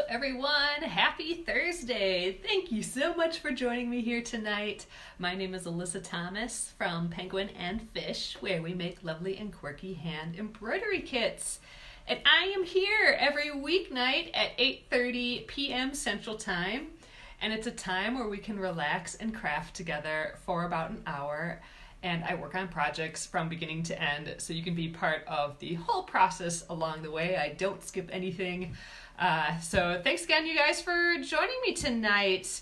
everyone, happy Thursday. Thank you so much for joining me here tonight. My name is Alyssa Thomas from Penguin and Fish, where we make lovely and quirky hand embroidery kits. And I am here every weeknight at 8:30 p.m. Central Time. And it's a time where we can relax and craft together for about an hour. And I work on projects from beginning to end, so you can be part of the whole process along the way. I don't skip anything. So thanks again, you guys, for joining me tonight.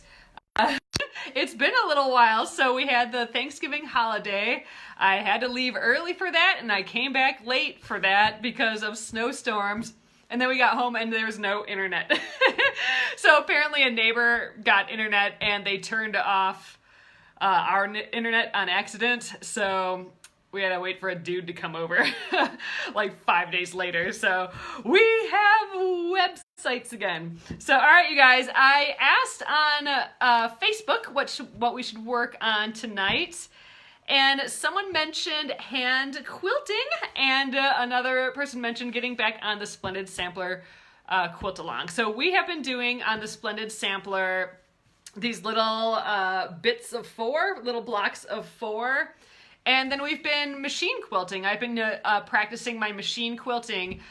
It's been a little while, so we had the Thanksgiving holiday. I had to leave early for that, and I came back late for that because of snowstorms. And then we got home and there was no internet. So apparently a neighbor got internet and they turned off our internet on accident. So we had to wait for a dude to come over like 5 days later. So we have websites again. So, all right, you guys, I asked on Facebook what we should work on tonight. And someone mentioned hand quilting, and another person mentioned getting back on the Splendid Sampler quilt along. So we have been doing on the Splendid Sampler these little bits of 4, little blocks of 4. And then we've been machine quilting. I've been practicing my machine quilting,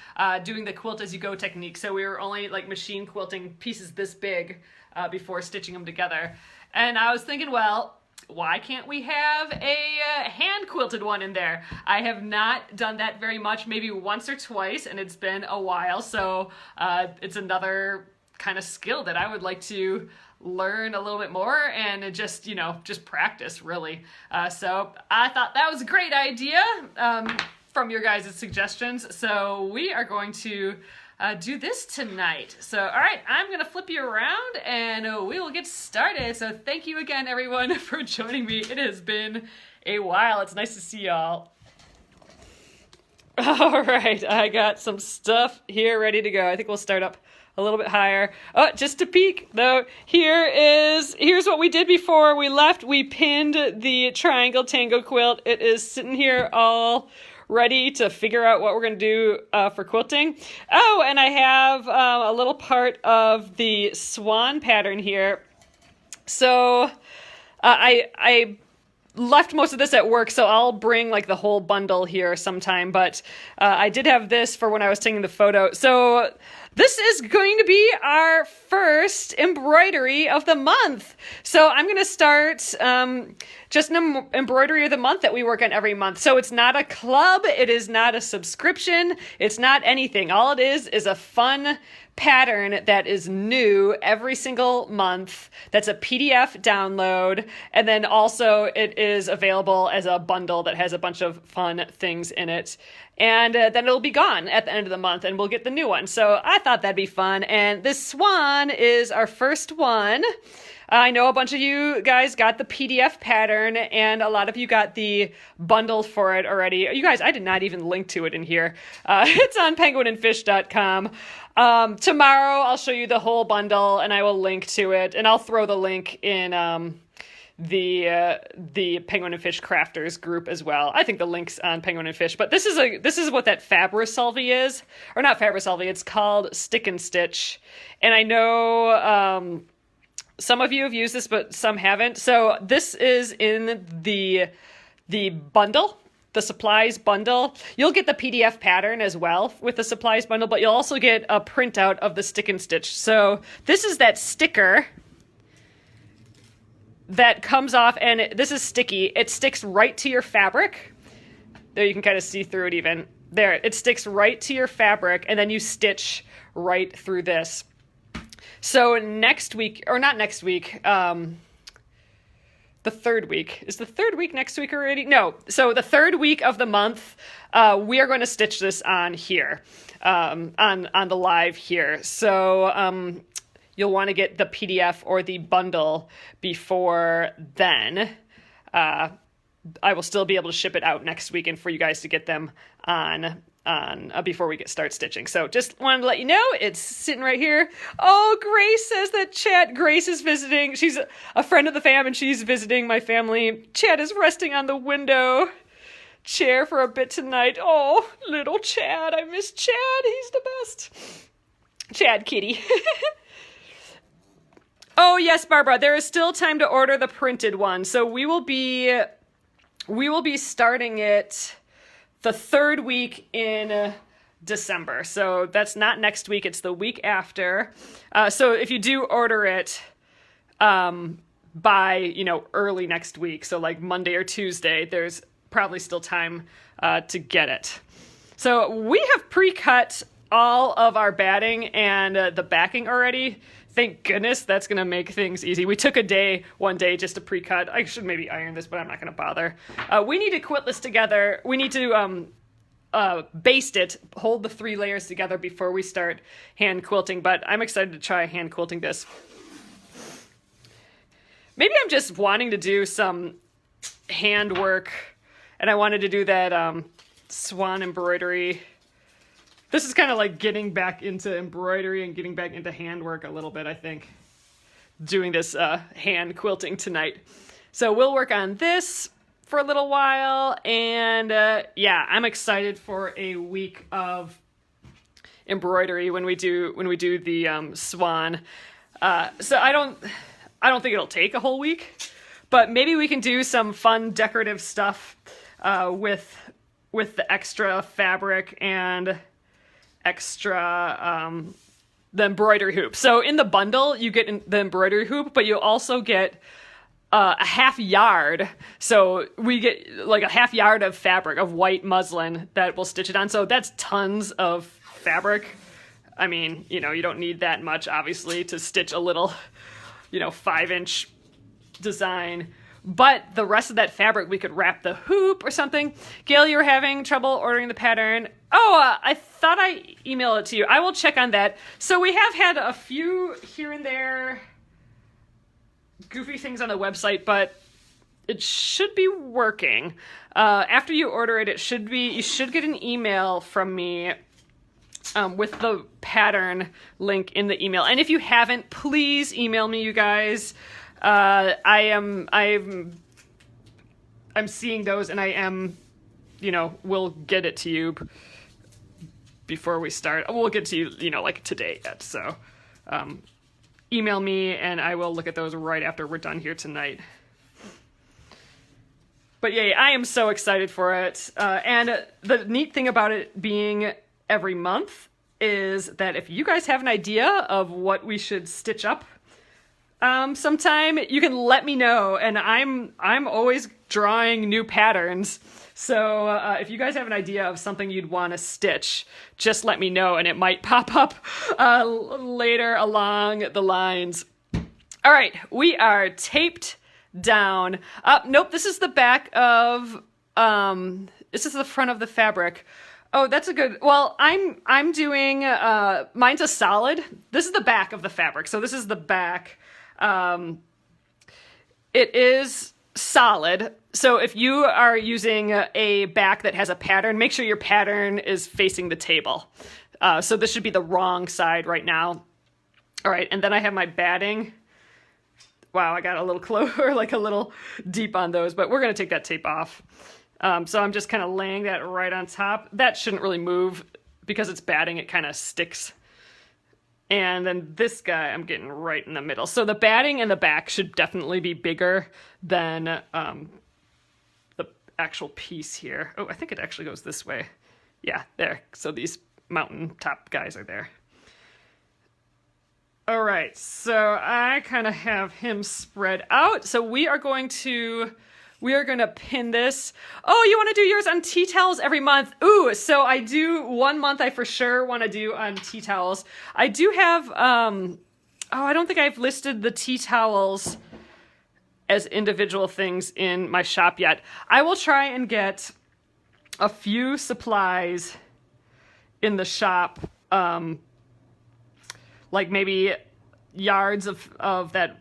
doing the quilt as you go technique. So we were only like machine quilting pieces this big before stitching them together. And I was thinking, well, why can't we have a hand quilted one in there? I have not done that very much, maybe once or twice, and it's been a while. So it's another kind of skill that I would like to learn a little bit more and just practice, really. So I thought that was a great idea from your guys' suggestions. So we are going to do this tonight. So, all right, I'm going to flip you around and we will get started. So thank you again, everyone, for joining me. It has been a while. It's nice to see y'all. All right, I got some stuff here ready to go. I think we'll start up a little bit higher. Oh, just a peek though. Here's what we did before we left. We pinned the triangle tango quilt. It is sitting here all ready to figure out what we're going to do for quilting. Oh, and I have a little part of the swan pattern here. So I left most of this at work, so I'll bring like the whole bundle here sometime, but I did have this for when I was taking the photo. So this is going to be our first embroidery of the month. So I'm going to start just an embroidery of the month that we work on every month. So it's not a club. It is not a subscription. It's not anything. All it is a fun pattern that is new every single month. That's a PDF download. And then also it is available as a bundle that has a bunch of fun things in it. And then it'll be gone at the end of the month and we'll get the new one. So I thought that'd be fun. And this swan is our first one. I know a bunch of you guys got the PDF pattern and a lot of you got the bundle for it already. You guys, I did not even link to it in here. It's on penguinandfish.com. Tomorrow I'll show you the whole bundle and I will link to it, and I'll throw the link in the Penguin and Fish Crafters group as well. I think the link's on Penguin and Fish, but this is what that Fabri-Solvi is, or not Fabri-Solvi. It's called Stick and Stitch, and I know some of you have used this, but some haven't. So this is in the bundle. The supplies bundle. You'll get the PDF pattern as well with the supplies bundle, but you'll also get a printout of the Stick and Stitch. So this is that sticker that comes off, and this is sticky. It sticks right to your fabric. There, you can kind of see through it even. There, it sticks right to your fabric, and then you stitch right through this. So next week, or not next week, the third week. Is the third week next week already? No. So the third week of the month, we are going to stitch this on here, on the live here. So you'll want to get the PDF or the bundle before then. I will still be able to ship it out next week and for you guys to get them on before we start stitching. So just wanted to let you know it's sitting right here. Oh, Grace says that Chat. Grace is visiting. She's a friend of the fam and she's visiting my family. Chat is resting on the window chair for a bit tonight. Oh, little Chad. I miss Chad. He's the best. Chad Kitty. Oh yes, Barbara, there is still time to order the printed one. So we will be starting it the third week in December. So that's not next week, it's the week after. So if you do order it by, early next week, so like Monday or Tuesday, there's probably still time to get it. So we have pre-cut all of our batting and the backing already. Thank goodness, that's going to make things easy. We took one day just to pre-cut. I should maybe iron this, but I'm not going to bother. We need to quilt this together. We need to baste it, hold the 3 layers together before we start hand quilting, but I'm excited to try hand quilting this. Maybe I'm just wanting to do some handwork, and I wanted to do that swan embroidery. This is kind of like getting back into embroidery and getting back into handwork a little bit, I think, doing this hand quilting tonight. So we'll work on this for a little while, and yeah, I'm excited for a week of embroidery when we do the swan. So I don't think it'll take a whole week, but maybe we can do some fun decorative stuff with the extra fabric and extra the embroidery hoop. So in the bundle you get the embroidery hoop, but you also get a half yard. So we get like a half yard of fabric, of white muslin that we'll stitch it on. So that's tons of fabric. I mean, you don't need that much obviously to stitch a little 5-inch design, but the rest of that fabric we could wrap the hoop or something. Gail, you were having trouble ordering the pattern. Oh, I thought I emailed it to you. I will check on that. So we have had a few here and there goofy things on the website, but it should be working. After you order it, you should get an email from me with the pattern link in the email. And if you haven't, please email me, you guys. I'm seeing those, and I am, we'll get it to you before we start. We'll get to you, like today yet. So, email me and I will look at those right after we're done here tonight. But yeah, I am so excited for it. And the neat thing about it being every month is that if you guys have an idea of what we should stitch up sometime, you can let me know, and I'm always drawing new patterns. So if you guys have an idea of something you'd want to stitch, just let me know, and it might pop up later along the lines. All right, we are taped down. Nope, this is the back of this is the front of the fabric. Oh, that's a good. Well, I'm doing mine's a solid. This is the back of the fabric. So this is the back. It is solid. So if you are using a back that has a pattern, make sure your pattern is facing the table. So this should be the wrong side right now. All right, and then I have my batting. Wow, I got a little closer, like a little deep on those, but we're gonna take that tape off. So I'm just kind of laying that right on top. That shouldn't really move because it's batting, it kind of sticks. And then this guy, I'm getting right in the middle. So the batting and the back should definitely be bigger than the actual piece here. Oh, I think it actually goes this way. Yeah, there. So these mountaintop guys are there. All right, so I kind of have him spread out. So we are going to pin this. Oh, you want to do yours on tea towels every month? Ooh, so I do one month I for sure want to do on tea towels. I do have, I don't think I've listed the tea towels as individual things in my shop yet. I will try and get a few supplies in the shop, like maybe yards of that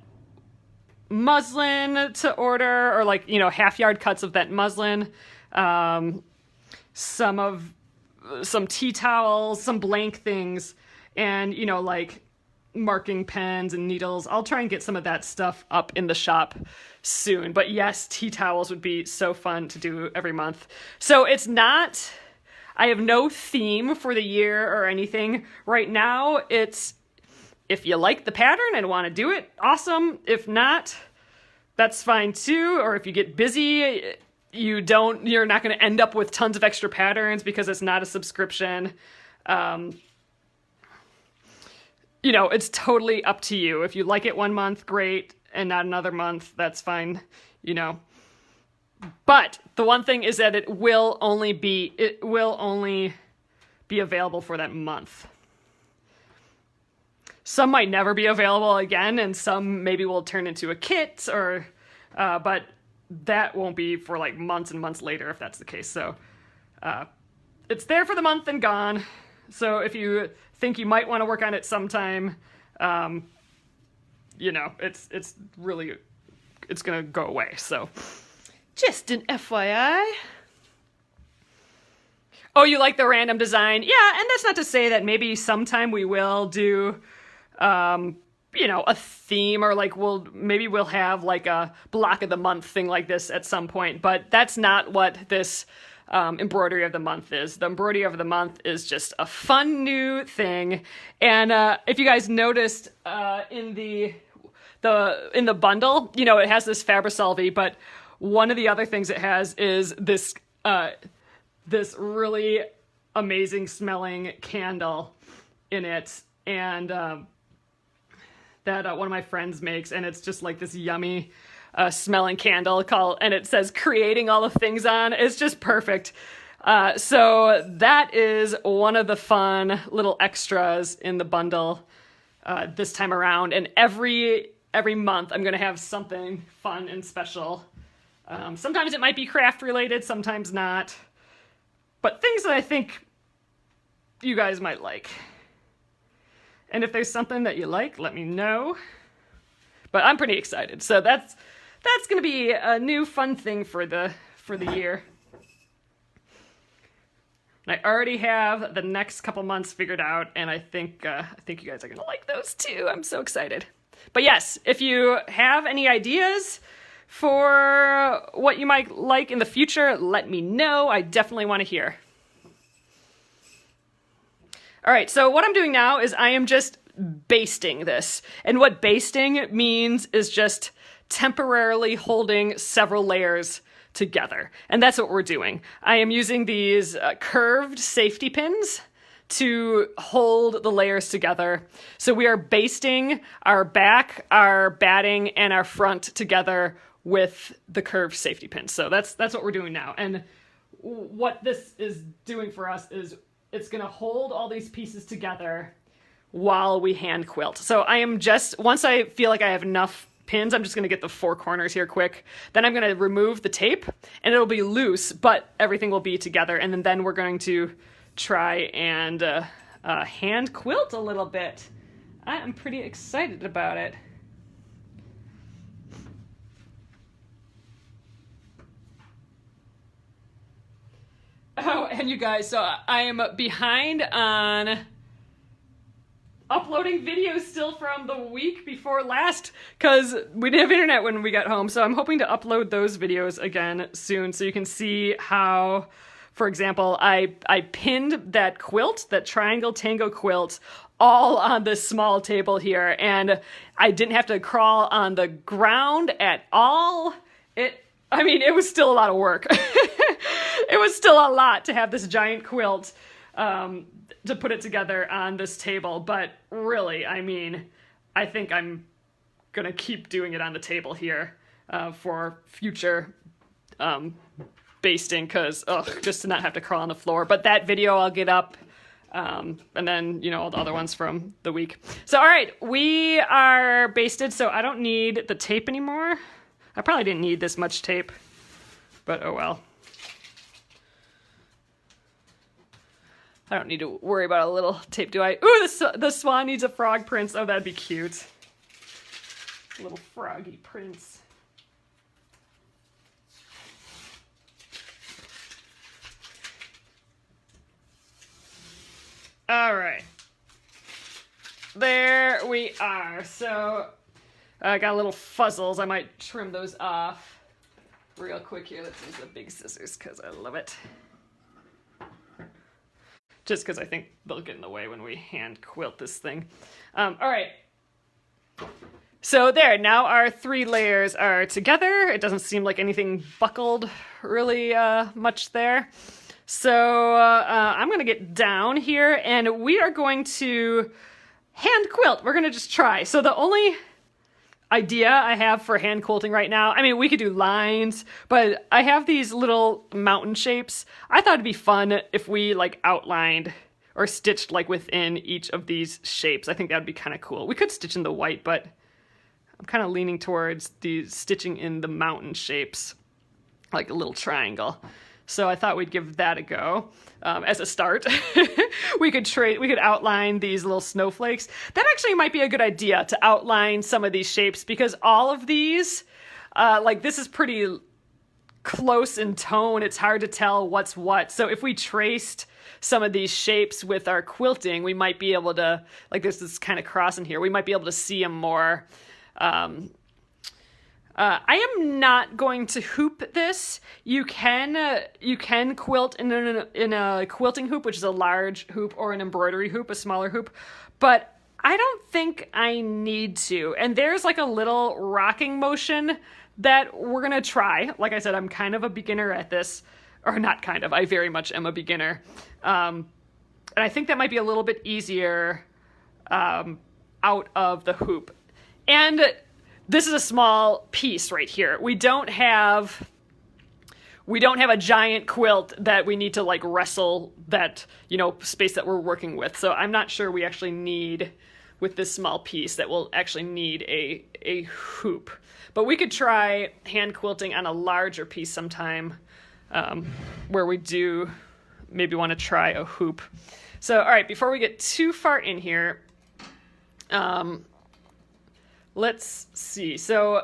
muslin to order, or like, half yard cuts of that muslin, some tea towels, some blank things, and like marking pens and needles. I'll try and get some of that stuff up in the shop soon. But yes, tea towels would be so fun to do every month. So I have no theme for the year or anything right now. It's if you like the pattern and want to do it, awesome. If not, that's fine too. Or if you get busy, you're not going to end up with tons of extra patterns because it's not a subscription. It's totally up to you. If you like it one month, great, and not another month, that's fine, But the one thing is that it will only be available for that month. Some might never be available again, and some maybe will turn into a kit, but that won't be for like months and months later if that's the case. So it's there for the month and gone. So if you think you might want to work on it sometime, it's gonna go away. So just an FYI. Oh, you like the random design? Yeah, and that's not to say that maybe sometime we will do, a theme, or like we'll have like a block of the month thing like this at some point. But that's not what this embroidery of the month is. The embroidery of the month is just a fun new thing. And if you guys noticed in the bundle, it has this Fabrisalvi, but one of the other things it has is this really amazing smelling candle in it, and that one of my friends makes, and it's just like this yummy smelling candle and it says creating all the things on. It's just perfect. So that is one of the fun little extras in the bundle this time around, and every month I'm going to have something fun and special. Sometimes it might be craft related, sometimes not. But things that I think you guys might like. And if there's something that you like, let me know. But I'm pretty excited. So that's going to be a new fun thing for the year. And I already have the next couple months figured out, and I think you guys are going to like those too. I'm so excited. But yes, if you have any ideas for what you might like in the future, let me know. I definitely want to hear. All right, so what I'm doing now is I am just basting this. And what basting means is just temporarily holding several layers together. And that's what we're doing. I am using these curved safety pins to hold the layers together. So we are basting our back, our batting, and our front together with the curved safety pins. So that's what we're doing now. And what this is doing for us is it's going to hold all these pieces together while we hand quilt. So I am once I feel like I have enough pins, I'm just going to get the four corners here quick. Then I'm going to remove the tape, and it'll be loose, but everything will be together. And then we're going to try and hand quilt a little bit. I am pretty excited about it. Oh, and you guys, so I am behind on uploading videos still from the week before last because we didn't have internet when we got home. So I'm hoping to upload those videos again soon so you can see how, for example, I pinned that quilt, that triangle tango quilt, all on this small table here, and I didn't have to crawl on the ground at all. It was still a lot of work. It was still a lot to have this giant quilt to put it together on this table. But really, I think I'm going to keep doing it on the table here for future basting because, just to not have to crawl on the floor. But that video I'll get up. And then, all the other ones from the week. So, all right, we are basted, so I don't need the tape anymore. I probably didn't need this much tape, but oh well. I don't need to worry about a little tape, do I? Ooh, the swan needs a frog prince. Oh, that'd be cute. Little froggy prince. All right. There we are. So I got little fuzzles. I might trim those off real quick here. Let's use the big scissors because I love it. Just because I think they'll get in the way when we hand quilt this thing. All right, So there, now our 3 layers are together. It doesn't seem like anything buckled really much there. So I'm going to get down here, and we are going to hand quilt. We're going to just try. So the only idea I have for hand quilting right now, I mean, we could do lines, but I have these little mountain shapes. I thought it'd be fun if we like outlined or stitched like within each of these shapes. I think that would be kind of cool. We could stitch in the white, but I'm kind of leaning towards the stitching in the mountain shapes, like a little triangle. So I thought we'd give that a go as a start. We could outline these little snowflakes. That actually might be a good idea, to outline some of these shapes, because all of these, like this is pretty close in tone. It's hard to tell what's what. So if we traced some of these shapes with our quilting, we might be able to, like there's this kind of cross in here, we might be able to see them more. I am not going to hoop this. You can quilt in a quilting hoop, which is a large hoop, or an embroidery hoop, a smaller hoop, but I don't think I need to. And there's like a little rocking motion that we're gonna try. Like I said, I'm kind of a beginner at this, or not kind of, I very much am a beginner. And I think that might be a little bit easier out of the hoop. And this is a small piece right here. We don't have a giant quilt that we need to like wrestle that, space that we're working with. So I'm not sure we actually need, with this small piece, that we'll actually need a hoop. But we could try hand quilting on a larger piece sometime, where we do maybe want to try a hoop. So, all right, before we get too far in here, let's see. So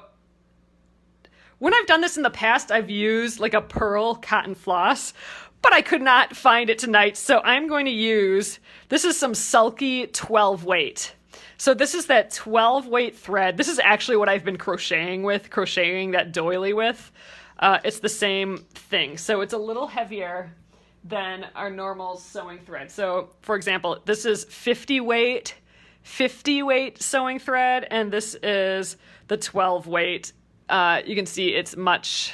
when I've done this in the past, I've used like a pearl cotton floss, but I could not find it tonight. So I'm going to use, this is some Sulky 12 weight. So this is that 12 weight thread. This is actually what I've been crocheting that doily with. It's the same thing. So it's a little heavier than our normal sewing thread. So for example, this is 50 weight sewing thread, and this is the 12 weight. You can see it's much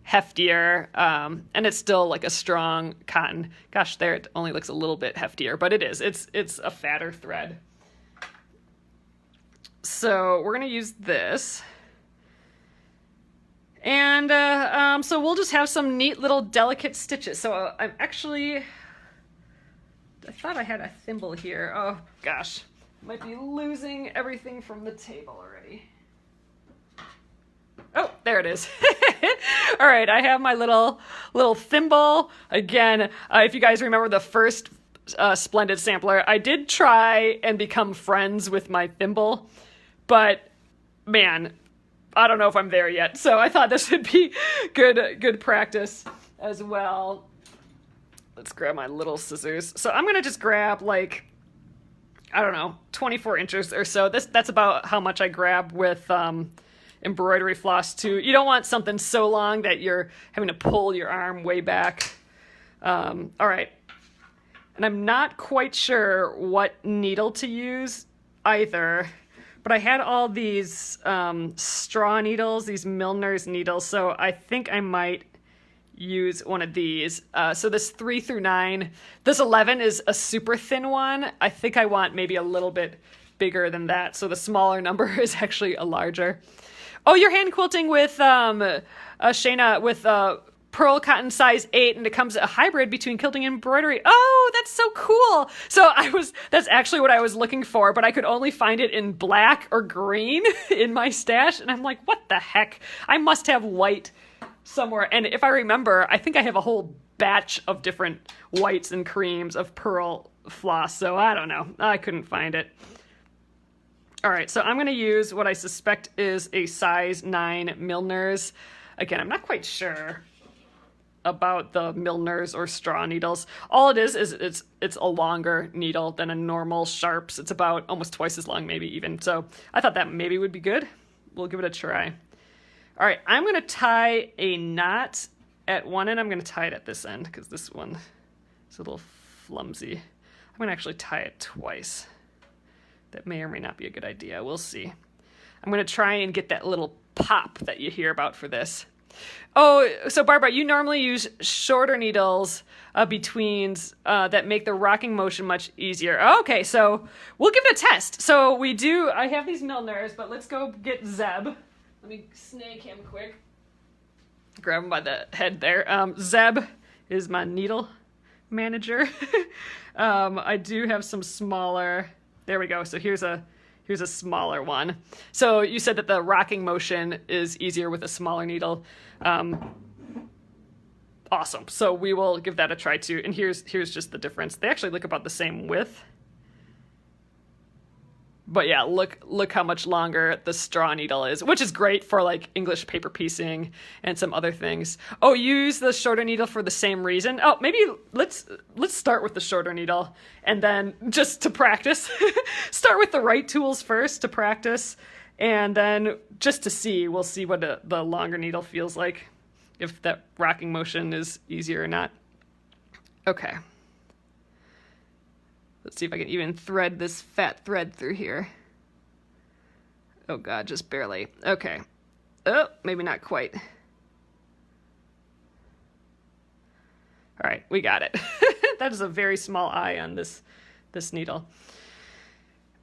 heftier, and it's still like a strong cotton. Gosh, there it only looks a little bit heftier, but it is. It's a fatter thread. So we're gonna use this. And so we'll just have some neat little delicate stitches. So I thought I had a thimble here. Oh gosh. Might be losing everything from the table already. Oh, there it is. All right, I have my little thimble. Again, if you guys remember the first Splendid Sampler, I did try and become friends with my thimble, but man, I don't know if I'm there yet. So I thought this would be good practice as well. Let's grab my little scissors. So I'm gonna just grab like, I don't know, 24 inches or so. That's about how much I grab with embroidery floss too. You don't want something so long that you're having to pull your arm way back. All right. And I'm not quite sure what needle to use either, but I had all these straw needles, these Milner's needles, so I think I might use one of these. So this 3 through 9, this 11 is a super thin one. I think I want maybe a little bit bigger than that, so the smaller number is actually a larger. Oh, you're hand quilting with Shayna with pearl cotton size 8, and it comes a hybrid between quilting and embroidery. Oh, that's so cool. So that's actually what I was looking for, but I could only find it in black or green in my stash, and I'm like, what the heck? I must have white somewhere. And if I remember, I think I have a whole batch of different whites and creams of pearl floss, so I don't know. I couldn't find it. All right, so I'm going to use what I suspect is a size 9 Milner's. Again, I'm not quite sure about the Milner's or straw needles. All it is it's a longer needle than a normal Sharps. It's about almost twice as long, maybe even. So I thought that maybe would be good. We'll give it a try. All right, I'm going to tie a knot at one end. I'm going to tie it at this end because this one is a little flimsy. I'm going to actually tie it twice. That may or may not be a good idea. We'll see. I'm going to try and get that little pop that you hear about for this. Oh, so Barbara, you normally use shorter needles betweens that make the rocking motion much easier. Okay, so we'll give it a test. So I have these Milners, but let's go get Zeb. Let me snag him quick. Grab him by the head there. Zeb is my needle manager. I do have some smaller. There we go. So here's a smaller one. So you said that the rocking motion is easier with a smaller needle. Awesome. So we will give that a try too. And here's just the difference. They actually look about the same width. But yeah, look how much longer the straw needle is, which is great for like English paper piecing and some other things. Oh, you use the shorter needle for the same reason? Oh, maybe let's start with the shorter needle and then just to practice. Start with the right tools first to practice, and then just to see, we'll see what the longer needle feels like, if that rocking motion is easier or not. Okay. Let's see if I can even thread this fat thread through here. Oh God, just barely. Okay. Oh, maybe not quite. All right, we got it. That is a very small eye on this needle.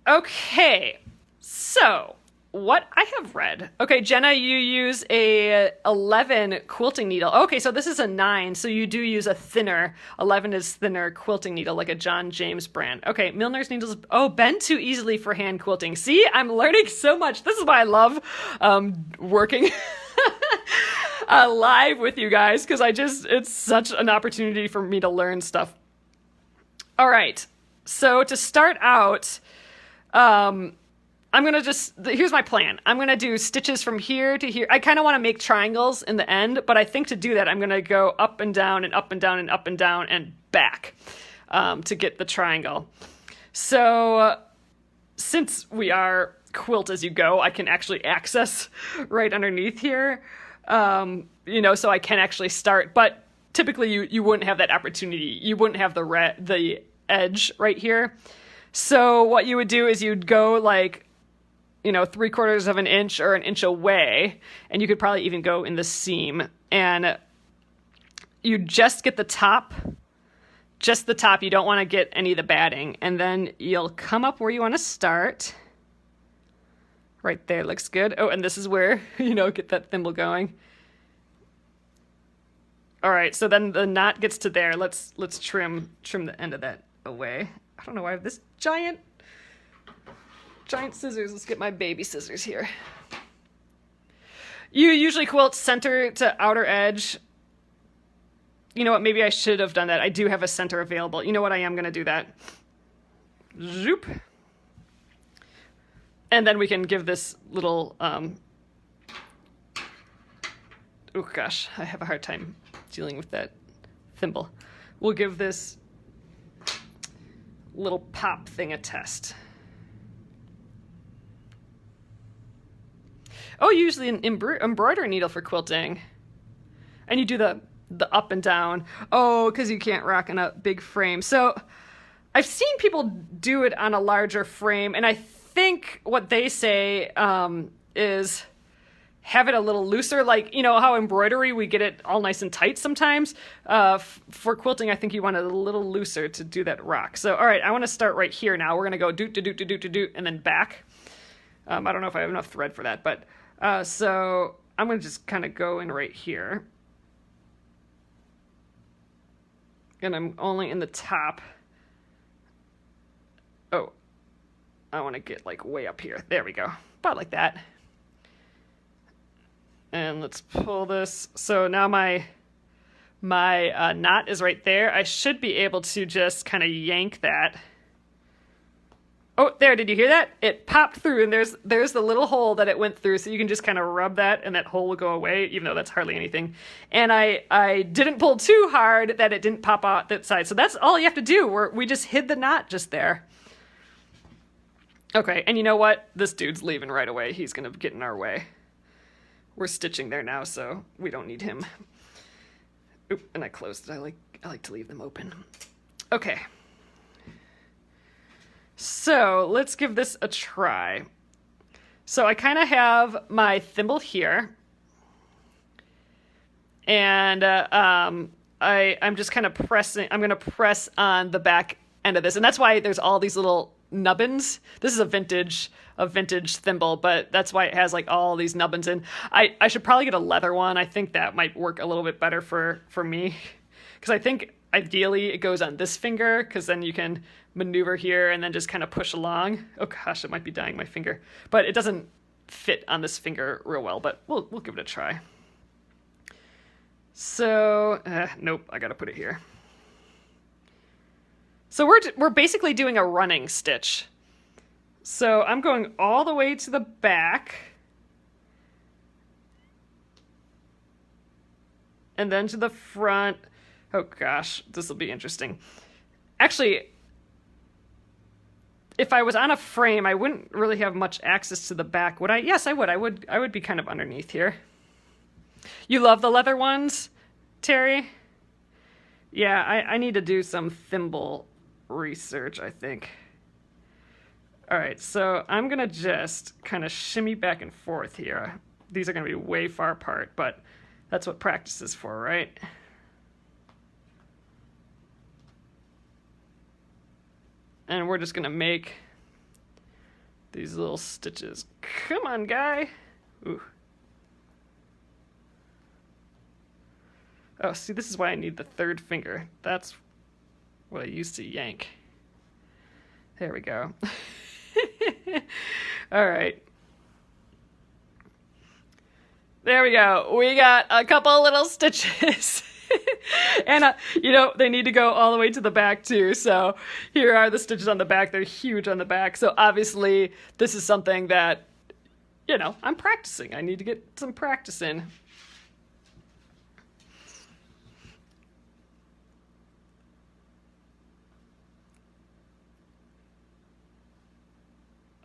Okay, so what I have read. Okay, Jenna, you use a 11 quilting needle. Okay, so this is a 9, so you do use a thinner. 11 is thinner quilting needle, like a John James brand. Okay, Milner's needles. Oh, bend too easily for hand quilting. See, I'm learning so much. This is why I love working live with you guys, because it's such an opportunity for me to learn stuff. All right, so to start out, I'm going to here's my plan. I'm going to do stitches from here to here. I kind of want to make triangles in the end, but I think to do that, I'm going to go up and down and up and down and up and down and back to get the triangle. So since we are quilt as you go, I can actually access right underneath here, so I can actually start, but typically you wouldn't have that opportunity. You wouldn't have the edge right here. So what you would do is you'd go like, 3/4 of an inch or an inch away, and you could probably even go in the seam, and you just get the top. You don't want to get any of the batting, and then you'll come up where you want to start. Right there, looks good. Oh, and this is where, get that thimble going. All right, so then the knot gets to there. Let's trim the end of that away. I don't know why I have this giant scissors. Let's get my baby scissors here. You usually quilt center to outer edge. You know what? Maybe I should have done that. I do have a center available. You know what? I am going to do that. Zoop. And then we can give this little... oh gosh, I have a hard time dealing with that thimble. We'll give this little pop thing a test. Oh, usually an embroidery needle for quilting. And you do the up and down. Oh, because you can't rock in a big frame. So I've seen people do it on a larger frame, and I think what they say is have it a little looser, like, how embroidery, we get it all nice and tight sometimes. For quilting, I think you want it a little looser to do that rock. So, all right, I want to start right here now. We're going to go doot, and then back. I don't know if I have enough thread for that, but so I'm going to just kind of go in right here. And I'm only in the top. Oh, I want to get like way up here. There we go. About like that. And let's pull this. So now my knot is right there. I should be able to just kind of yank that. Oh, there, did you hear that? It popped through, and there's the little hole that it went through, so you can just kind of rub that, and that hole will go away, even though that's hardly anything. And I didn't pull too hard that it didn't pop out that side. So that's all you have to do. We just hid the knot just there. Okay, and you know what? This dude's leaving right away. He's going to get in our way. We're stitching there now, so we don't need him. Oop, and I closed it. I like to leave them open. Okay. So let's give this a try. So I kind of have my thimble here. And I'm just kind of pressing. I'm going to press on the back end of this. And that's why there's all these little nubbins. This is a vintage thimble, but that's why it has like all these nubbins in. I should probably get a leather one. I think that might work a little bit better for me. Because I think ideally it goes on this finger, because then you can maneuver here and then just kind of push along. Oh gosh, it might be dyeing my finger. But it doesn't fit on this finger real well, but we'll give it a try. So, nope, I gotta put it here. So we're basically doing a running stitch. So I'm going all the way to the back. And then to the front. Oh gosh, this will be interesting. Actually, if I was on a frame, I wouldn't really have much access to the back, would I? Yes, I would. I would be kind of underneath here. You love the leather ones, Terry? Yeah, I need to do some thimble research, I think. All right, so I'm going to just kind of shimmy back and forth here. These are going to be way far apart, but that's what practice is for, right? And we're just going to make these little stitches. Come on, guy. Ooh. Oh, see, this is why I need the third finger. That's what I used to yank. There we go. All right. There we go. We got a couple little stitches. And, they need to go all the way to the back, too. So here are the stitches on the back. They're huge on the back. So obviously, this is something that, I'm practicing. I need to get some practice in.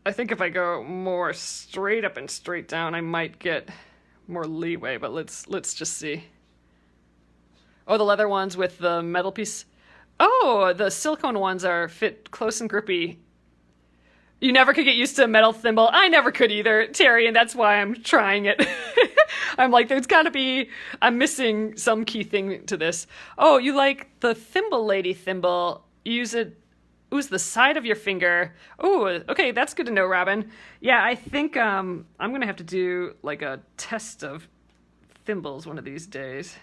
I think if I go more straight up and straight down, I might get more leeway, but let's just see. Oh, the leather ones with the metal piece. Oh, the silicone ones fit close and grippy. You never could get used to a metal thimble. I never could either, Terry, and that's why I'm trying it. I'm like, I'm missing some key thing to this. Oh, you like the thimble lady thimble. Use the side of your finger. Oh, okay, that's good to know, Robin. Yeah, I think I'm going to have to do like a test of thimbles one of these days.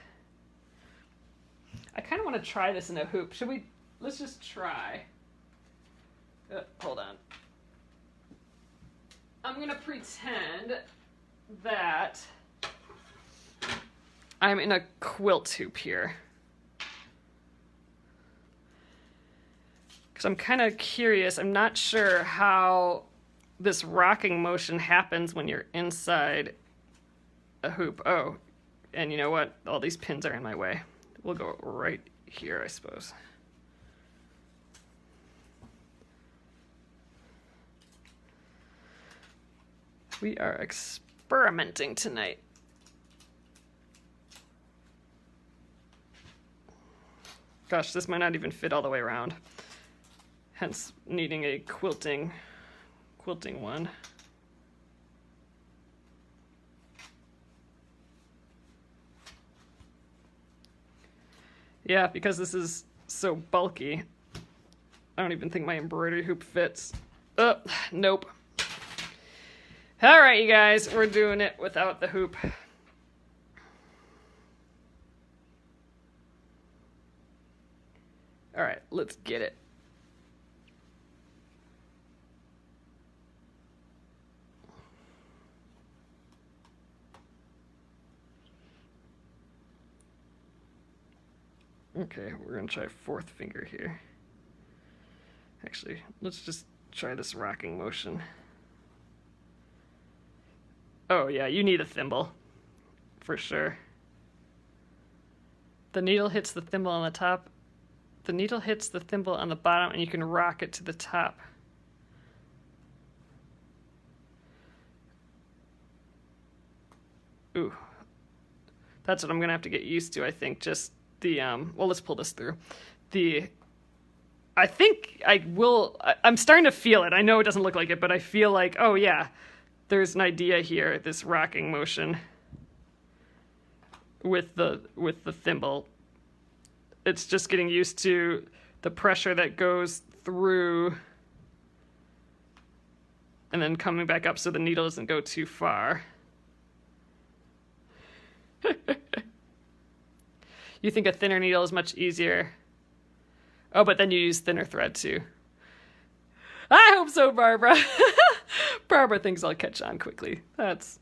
I kind of want to try this in a hoop. Let's just try. Hold on. I'm going to pretend that I'm in a quilt hoop here. So I'm kind of curious. I'm not sure how this rocking motion happens when you're inside a hoop. Oh, and you know what? All these pins are in my way. We'll go right here, I suppose. We are experimenting tonight. Gosh, this might not even fit all the way around. Hence needing a quilting one. Yeah, because this is so bulky, I don't even think my embroidery hoop fits. Nope. All right, you guys, we're doing it without the hoop. All right, let's get it. Okay, we're going to try fourth finger here. Actually, let's just try this rocking motion. Oh yeah, you need a thimble. For sure. The needle hits the thimble on the top. The needle hits the thimble on the bottom and you can rock it to the top. Ooh. That's what I'm going to have to get used to, I think. Just well, let's pull this through. I think I will, I'm starting to feel it. I know it doesn't look like it, but I feel like, oh yeah, there's an idea here, this rocking motion with the thimble. It's just getting used to the pressure that goes through and then coming back up so the needle doesn't go too far. You think a thinner needle is much easier. Oh, but then you use thinner thread too. I hope so, Barbara. Barbara thinks I'll catch on quickly. That's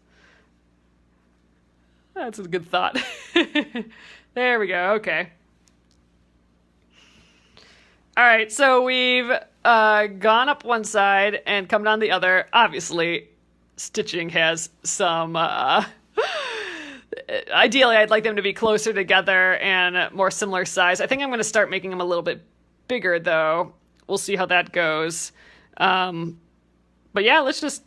a good thought. There we go. Okay. All right, so we've gone up one side and come down the other. Obviously, stitching has some... ideally, I'd like them to be closer together and more similar size. I think I'm going to start making them a little bit bigger, though. We'll see how that goes. But yeah, let's just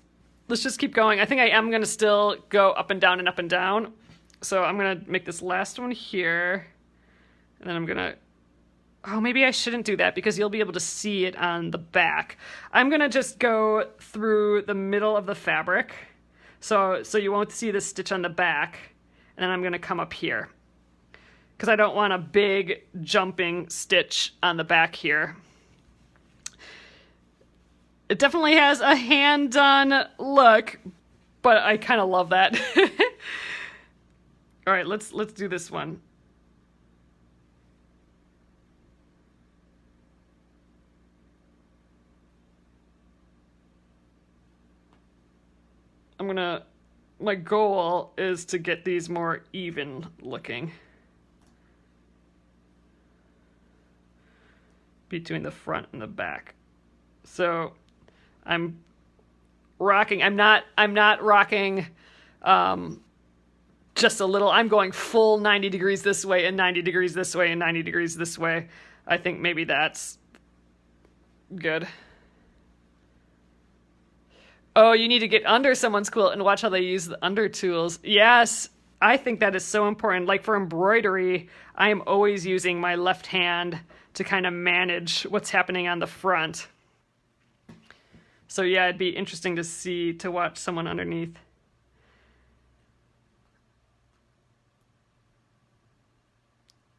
keep going. I think I am going to still go up and down and up and down. So I'm going to make this last one here. And then I'm going to... Oh, maybe I shouldn't do that because you'll be able to see it on the back. I'm going to just go through the middle of the fabric. So you won't see the stitch on the back. And then I'm going to come up here. Because I don't want a big jumping stitch on the back here. It definitely has a hand-done look, but I kind of love that. All right, let's do this one. My goal is to get these more even looking between the front and the back. So I'm rocking. I'm not rocking just a little. I'm going full 90 degrees this way and 90 degrees this way and 90 degrees this way. I think maybe that's good. Oh, you need to get under someone's quilt and watch how they use the under tools. Yes, I think that is so important. Like for embroidery, I am always using my left hand to kind of manage what's happening on the front. So yeah, it'd be interesting to watch someone underneath.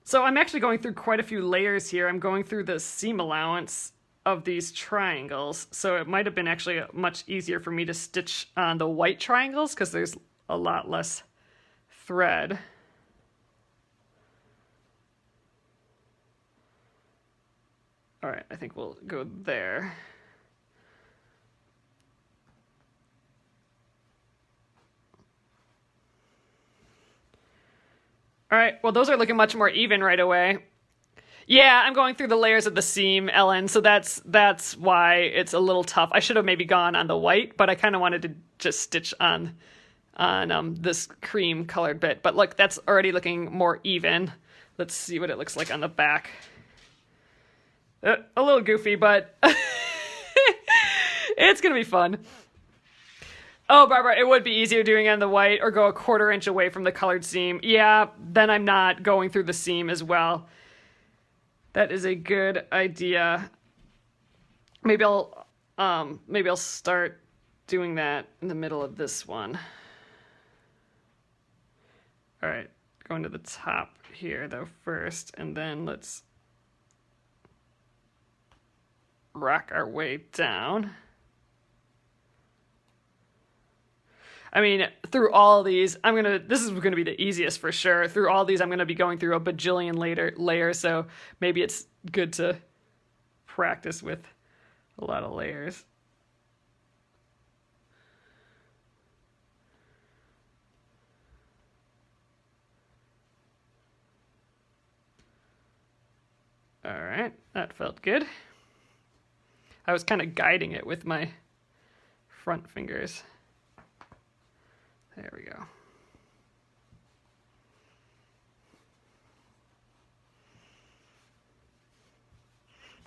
So I'm actually going through quite a few layers here. I'm going through the seam allowance of these triangles, so it might have been actually much easier for me to stitch on the white triangles because there's a lot less thread. All right, I think we'll go there. All right, well, those are looking much more even right away. Yeah, I'm going through the layers of the seam, Ellen, so that's why it's a little tough. I should have maybe gone on the white, but I kind of wanted to just stitch on this cream colored bit. But look, that's already looking more even. Let's see what it looks like on the back. A little goofy, but it's going to be fun. Oh, Barbara, it would be easier doing it on the white or go a 1/4 inch away from the colored seam. Yeah, then I'm not going through the seam as well. That is a good idea. Maybe I'll start doing that in the middle of this one. All right, going to the top here though first, and then let's rock our way down. I mean, through all of these, this is going to be the easiest for sure. Through all these, I'm going to be going through a bajillion layers, so maybe it's good to practice with a lot of layers. All right, that felt good. I was kind of guiding it with my front fingers. There we go.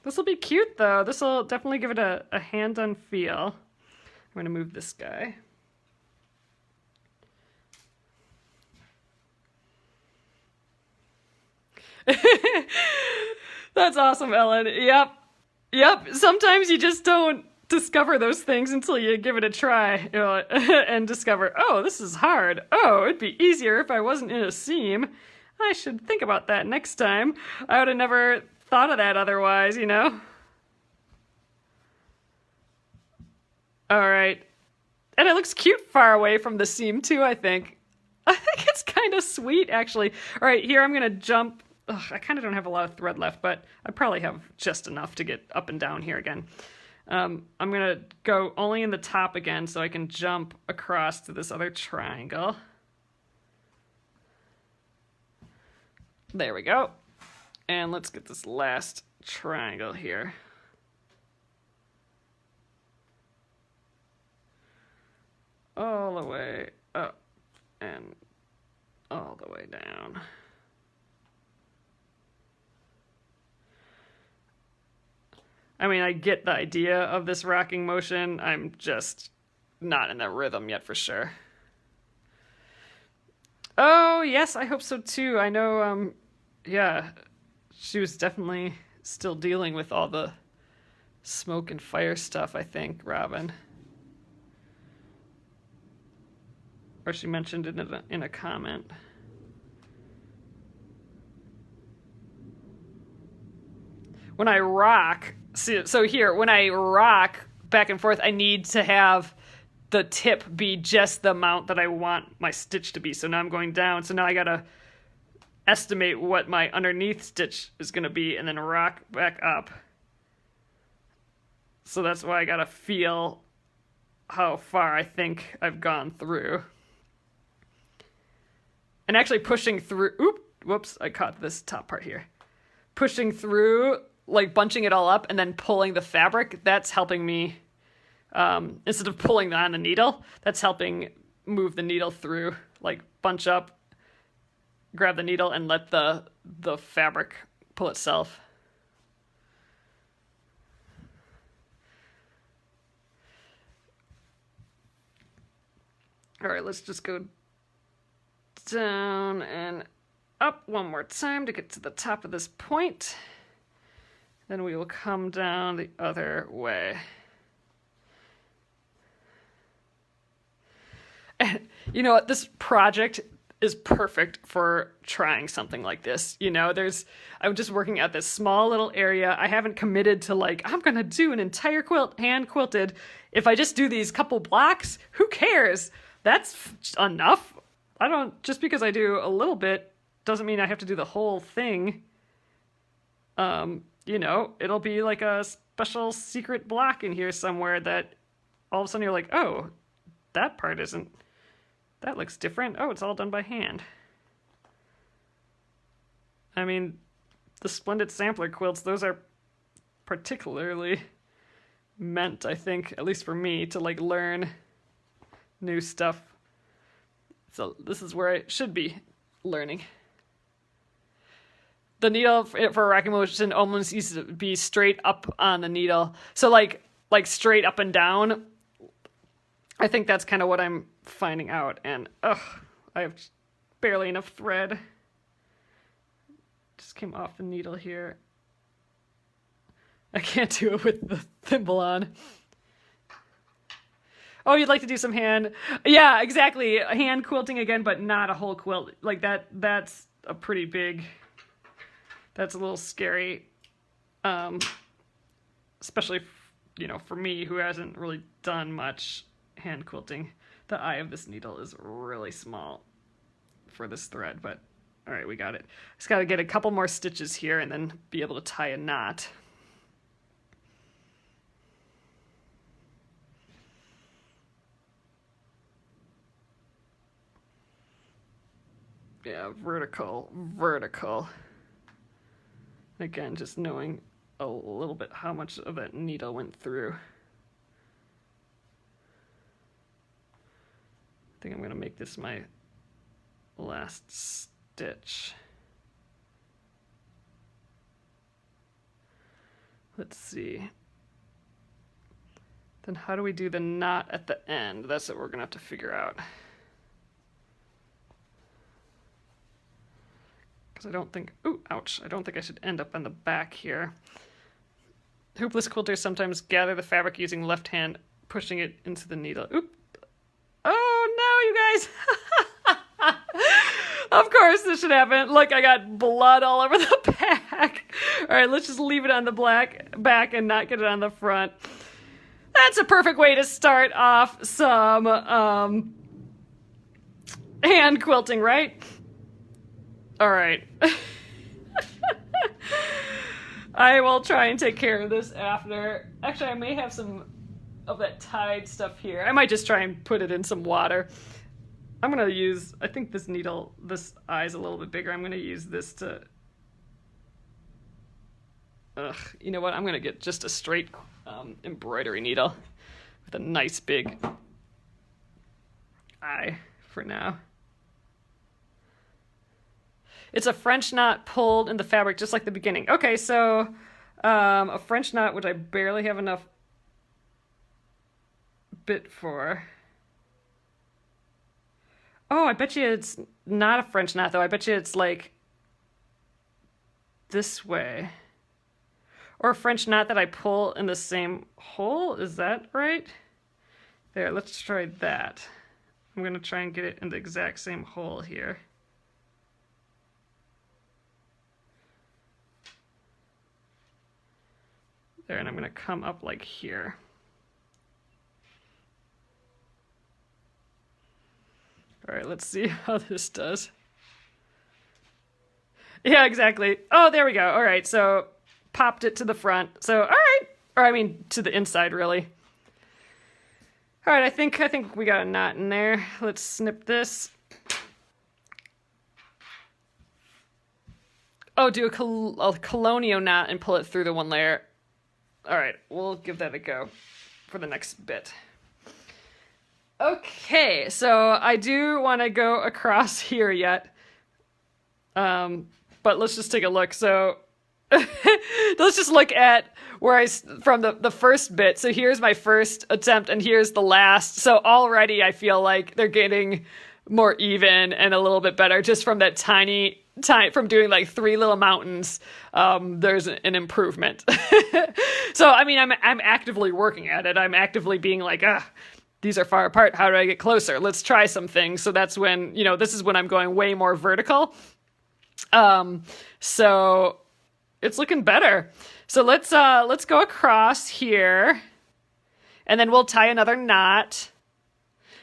This will be cute though. This will definitely give it a hand-done feel. I'm going to move this guy. That's awesome, Ellen. Yep. Sometimes you just don't discover those things until you give it a try, you know, and discover, oh, this is hard. Oh, it'd be easier if I wasn't in a seam. I should think about that next time. I would have never thought of that otherwise, you know? All right. And it looks cute far away from the seam, too, I think. I think it's kind of sweet, actually. All right, here I'm going to jump. Ugh, I kind of don't have a lot of thread left, but I probably have just enough to get up and down here again. I'm going to go only in the top again so I can jump across to this other triangle. There we go. And let's get this last triangle here. All the way up and all the way down. I mean, I get the idea of this rocking motion. I'm just not in the rhythm yet for sure. Oh, yes, I hope so too. I know, yeah, she was definitely still dealing with all the smoke and fire stuff, I think, Robin. Or she mentioned it in a comment. When I rock, so here, when I rock back and forth, I need to have the tip be just the amount that I want my stitch to be. So now I'm going down. So now I gotta estimate what my underneath stitch is gonna be and then rock back up. So that's why I gotta feel how far I think I've gone through. And actually pushing through, whoops, I caught this top part here. Pushing through, like bunching it all up and then pulling the fabric, that's helping me, instead of pulling on the needle, that's helping move the needle through, like bunch up, grab the needle and let the fabric pull itself. All right, let's just go down and up one more time to get to the top of this point. Then we will come down the other way. And you know what? This project is perfect for trying something like this. You know, I'm just working at this small little area. I haven't committed to like, I'm going to do an entire quilt, hand quilted. If I just do these couple blocks, who cares? That's enough. Just because I do a little bit doesn't mean I have to do the whole thing. You know, it'll be like a special secret block in here somewhere that all of a sudden you're like, oh, that part that looks different. Oh, it's all done by hand. I mean, the Splendid Sampler quilts, those are particularly meant, I think, at least for me, to like learn new stuff. So this is where I should be learning. The needle for rocking motion almost needs to be straight up on the needle. So like straight up and down. I think that's kind of what I'm finding out. And I have barely enough thread. Just came off the needle here. I can't do it with the thimble on. Oh, you'd like to do some hand? Yeah, exactly. Hand quilting again, but not a whole quilt. Like that's a pretty big, that's a little scary. Especially, you know, for me who hasn't really done much hand quilting. The eye of this needle is really small for this thread, but all right, we got it. Just got to get a couple more stitches here and then be able to tie a knot. Yeah, vertical. Again, just knowing a little bit how much of that needle went through. I think I'm going to make this my last stitch. Let's see. Then how do we do the knot at the end? That's what we're going to have to figure out. Because I don't think, ooh, ouch, I don't think I should end up on the back here. Hoopless quilters sometimes gather the fabric using left hand, pushing it into the needle. Oop. Oh, no, you guys. Of course this should happen. Look, I got blood all over the back. All right, let's just leave it on the back and not get it on the front. That's a perfect way to start off some hand quilting, right? All right. I will try and take care of this after. Actually, I may have some of that tied stuff here. I might just try and put it in some water. I'm going to use, I think this needle, this eye is a little bit bigger. I'm going to use this to, you know what? I'm going to get just a straight embroidery needle with a nice big eye for now. It's a French knot pulled in the fabric just like the beginning. Okay, so a French knot, which I barely have enough bit for. Oh, I bet you it's not a French knot, though. I bet you it's like this way. Or a French knot that I pull in the same hole. Is that right? There, let's try that. I'm going to try and get it in the exact same hole here. There, and I'm going to come up like here. All right, let's see how this does. Yeah, exactly. Oh, there we go. All right, so popped it to the front. So, all right. Or I mean, to the inside, really. All right, I think we got a knot in there. Let's snip this. Oh, do a colonial knot and pull it through the one layer. All right, we'll give that a go for the next bit. Okay, so I do want to go across here yet. But let's just take a look. So let's just look at where from the first bit. So here's my first attempt and here's the last. So already I feel like they're getting more even and a little bit better just from that tiny from doing like 3 little mountains. There's an improvement. So, I mean, I'm actively working at it. I'm actively being like, these are far apart. How do I get closer? Let's try some things. So that's when, this is when I'm going way more vertical. So it's looking better. So let's go across here and then we'll tie another knot.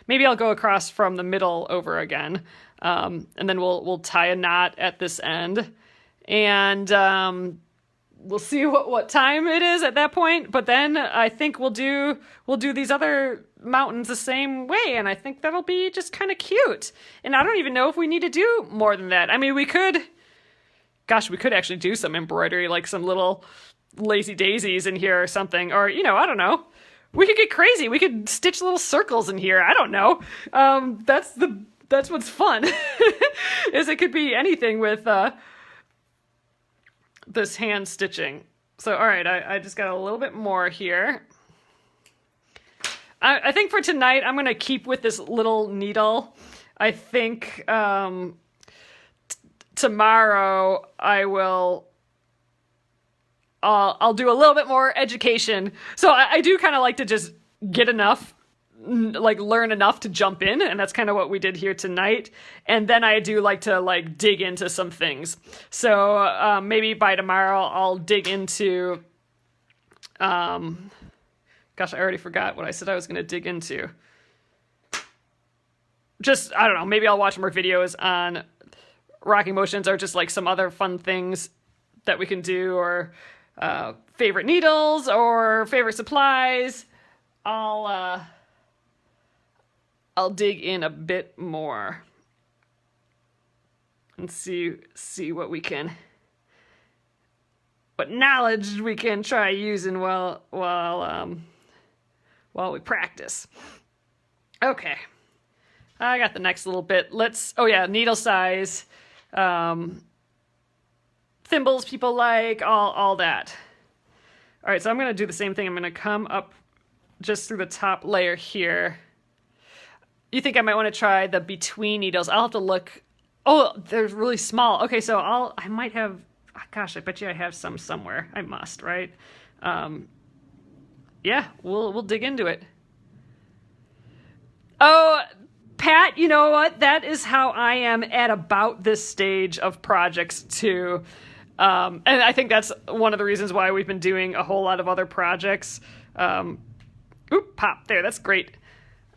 Maybe I'll go across from the middle over again. And then we'll tie a knot at this end and, we'll see what time it is at that point. But then I think we'll do these other mountains the same way. And I think that'll be just kind of cute. And I don't even know if we need to do more than that. I mean, we could actually do some embroidery, like some little lazy daisies in here or something. Or, I don't know. We could get crazy. We could stitch little circles in here. I don't know. That's what's fun is it could be anything with, this hand stitching. So, all right, I just got a little bit more here. I think for tonight, I'm going to keep with this little needle. I think tomorrow I'll do a little bit more education. So I do kind of like to just get enough, like learn enough to jump in, and that's kind of what we did here tonight. And then I do like to dig into some things. So maybe by tomorrow I'll dig into gosh, I already forgot what I said I was going to dig into. Just, I don't know, maybe I'll watch more videos on rocking motions or just like some other fun things that we can do, or favorite needles or favorite supplies. I'll dig in a bit more and see what knowledge we can try using while we practice. Okay, I got the next little bit. Needle size, thimbles people like, all that. All right, so I'm going to do the same thing. I'm going to come up just through the top layer here. You think I might want to try the between needles. I'll have to look. Oh, they're really small. Okay, so I might have, gosh, I bet you I have some somewhere. I must, right? Yeah, we'll dig into it. Oh, Pat, you know what? That is how I am at about this stage of projects too. And I think that's one of the reasons why we've been doing a whole lot of other projects. Pop there. That's great.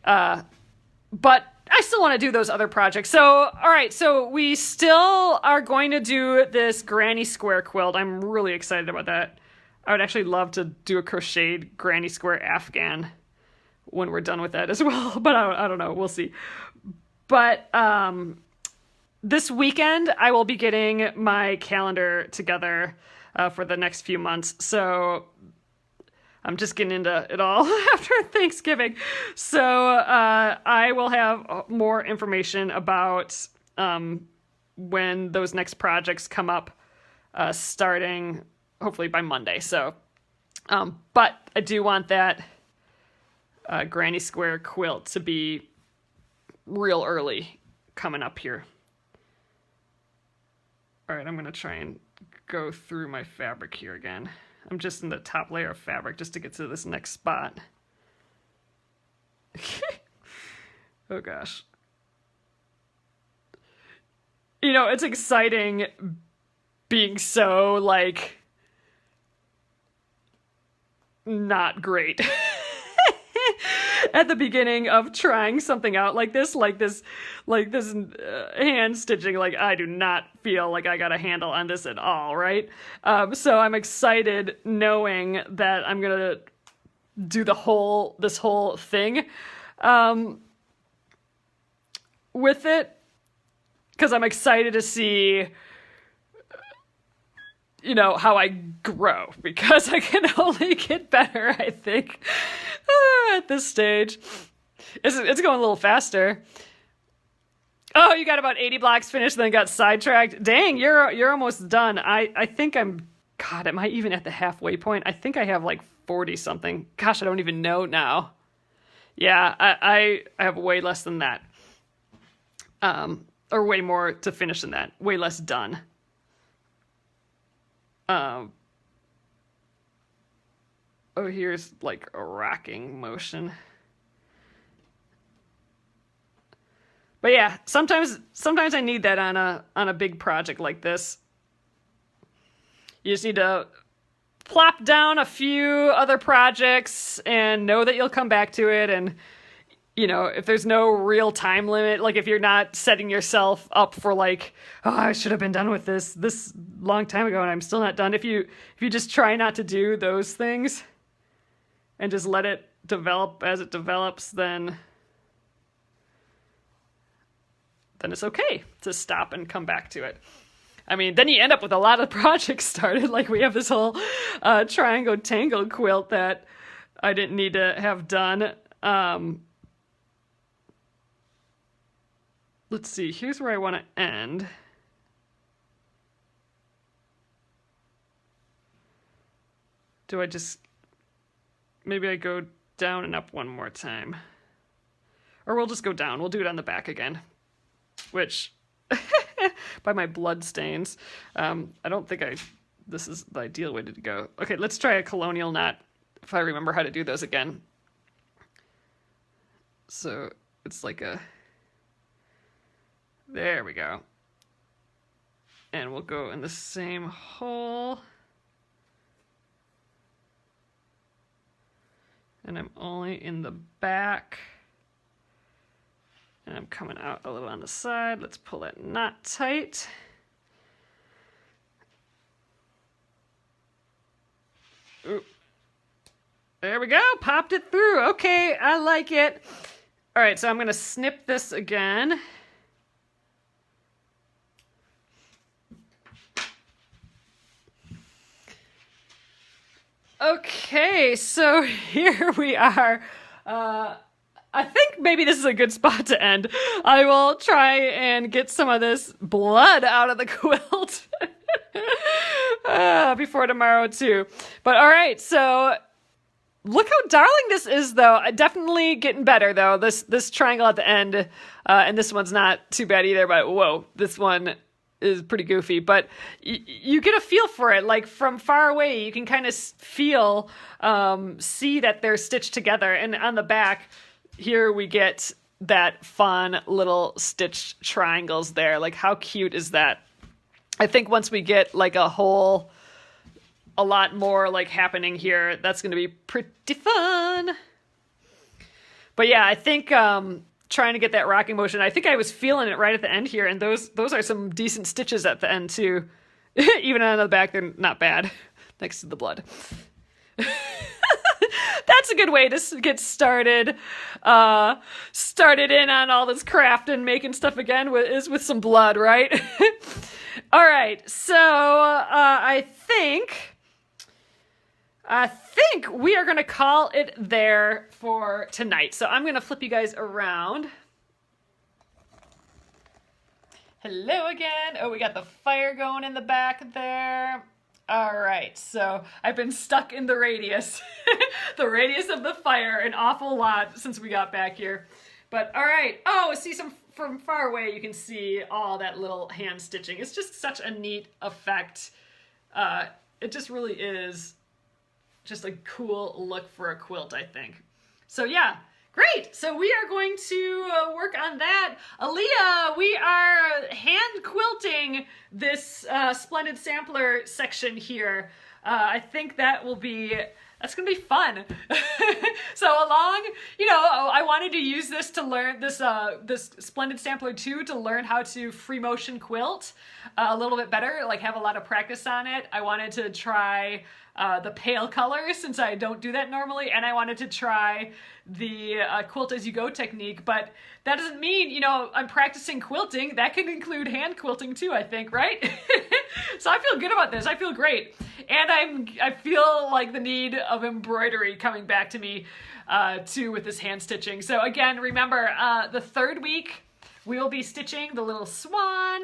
But I still want to do those other projects. So, all right. So we still are going to do this granny square quilt. I'm really excited about that. I would actually love to do a crocheted granny square Afghan when we're done with that as well. But I don't know. We'll see. But this weekend, I will be getting my calendar together for the next few months. So I'm just getting into it all after Thanksgiving. So I will have more information about when those next projects come up, starting hopefully by Monday. So, but I do want that granny square quilt to be real early coming up here. All right, I'm going to try and go through my fabric here again. I'm just in the top layer of fabric just to get to this next spot. Oh gosh. You know, it's exciting being so, like, not great. At the beginning of trying something out like this hand stitching, like, I do not feel like I got a handle on this at all, right? So I'm excited knowing that I'm gonna do this whole thing with it, because I'm excited to see, you know, how I grow, because I can only get better, I think, at this stage. It's going a little faster. Oh, you got about 80 blocks finished, then got sidetracked. Dang, you're almost done. I think God, am I even at the halfway point? I think I have like 40 something. Gosh, I don't even know now. Yeah, I have way less than that. Or way more to finish than that. Way less done. Oh, here's like a rocking motion. But yeah, sometimes I need that on a big project like this. You just need to plop down a few other projects and know that you'll come back to it. And, you know, if there's no real time limit, like if you're not setting yourself up for like, oh, I should have been done with this long time ago and I'm still not done. If you just try not to do those things and just let it develop as it develops, then it's okay to stop and come back to it. I mean, then you end up with a lot of projects started. Like we have this whole triangle tangle quilt that I didn't need to have done. Let's see, here's where I want to end. Do I just, maybe I go down and up one more time. Or we'll just go down. We'll do it on the back again. Which, by my blood stains, I don't think this is the ideal way to go. Okay, let's try a colonial knot, if I remember how to do those again. So, it's like there we go. And we'll go in the same hole. And I'm only in the back. And I'm coming out a little on the side. Let's pull that knot tight. Ooh. There we go. Popped it through. Okay, I like it. All right, so I'm going to snip this again. Okay, so here we are. I think maybe this is a good spot to end. I will try and get some of this blood out of the quilt before tomorrow too. But all right, so look how darling this is, though. Definitely getting better, though. This triangle at the end, and this one's not too bad either. But whoa, this one is pretty goofy, but you get a feel for it. Like from far away, you can kind of feel, see that they're stitched together. And on the back here, we get that fun little stitched triangles there. Like how cute is that? I think once we get like a lot more like happening here, that's going to be pretty fun. But yeah, I think, trying to get that rocking motion. I think I was feeling it right at the end here, and those are some decent stitches at the end too. Even on the back, they're not bad next to the blood. That's a good way to get started. Started in on all this craft and making stuff again with some blood, right? All right, so I think we are going to call it there for tonight. So I'm going to flip you guys around. Hello again. Oh, we got the fire going in the back there. All right, so I've been stuck in the radius. The radius of the fire an awful lot since we got back here. But all right. Oh, see, from far away you can see all that little hand stitching. It's just such a neat effect. It just really is just a cool look for a quilt, I think. So yeah, great. So we are going to work on that. Aaliyah, we are hand quilting this Splendid Sampler section here. I think that's gonna be fun. So I wanted to use this to learn this Splendid Sampler 2 to learn how to free motion quilt a little bit better, like have a lot of practice on it. I wanted to try the pale colors since I don't do that normally, and I wanted to try the quilt as you go technique, but that doesn't mean, I'm practicing quilting. That can include hand quilting too, I think, right? So I feel good about this. I feel great. And I feel like the need of embroidery coming back to me too with this hand stitching. So again, remember, the third week we will be stitching the little swan.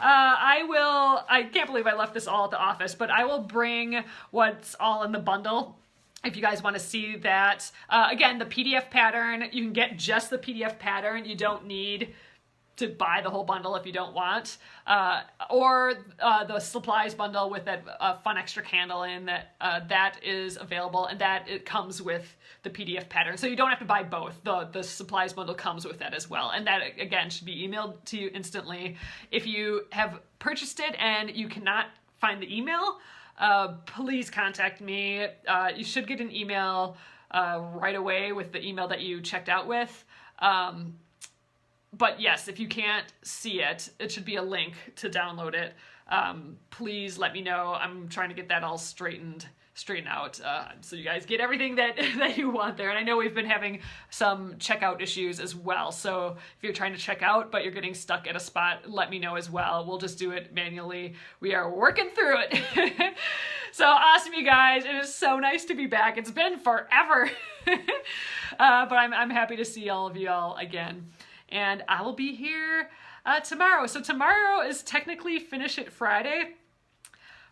I can't believe I left this all at the office, but I will bring what's all in the bundle if you guys want to see that. Again, the PDF pattern, you can get just the PDF pattern. You don't need to buy the whole bundle if you don't want. Or the supplies bundle with that fun extra candle in that is available, and that it comes with the PDF pattern. So you don't have to buy both. The supplies bundle comes with that as well. And that, again, should be emailed to you instantly. If you have purchased it and you cannot find the email, please contact me. You should get an email right away with the email that you checked out with. But yes, if you can't see it, it should be a link to download it. Please let me know. I'm trying to get that all straightened out so you guys get everything that you want there. And I know we've been having some checkout issues as well. So if you're trying to check out but you're getting stuck at a spot, let me know as well. We'll just do it manually. We are working through it. So awesome, you guys. It is so nice to be back. It's been forever. But I'm happy to see all of y'all again. And I will be here tomorrow. So tomorrow is technically Finish It Friday,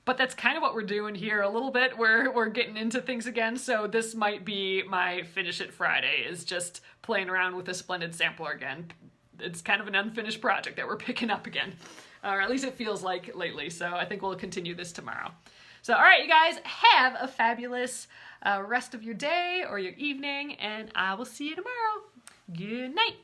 but that's kind of what we're doing here a little bit. We're getting into things again, so this might be my Finish It Friday, is just playing around with the Splendid Sampler again. It's kind of an unfinished project that we're picking up again, or at least it feels like lately, so I think we'll continue this tomorrow. So all right, you guys, have a fabulous rest of your day or your evening, and I will see you tomorrow. Good night.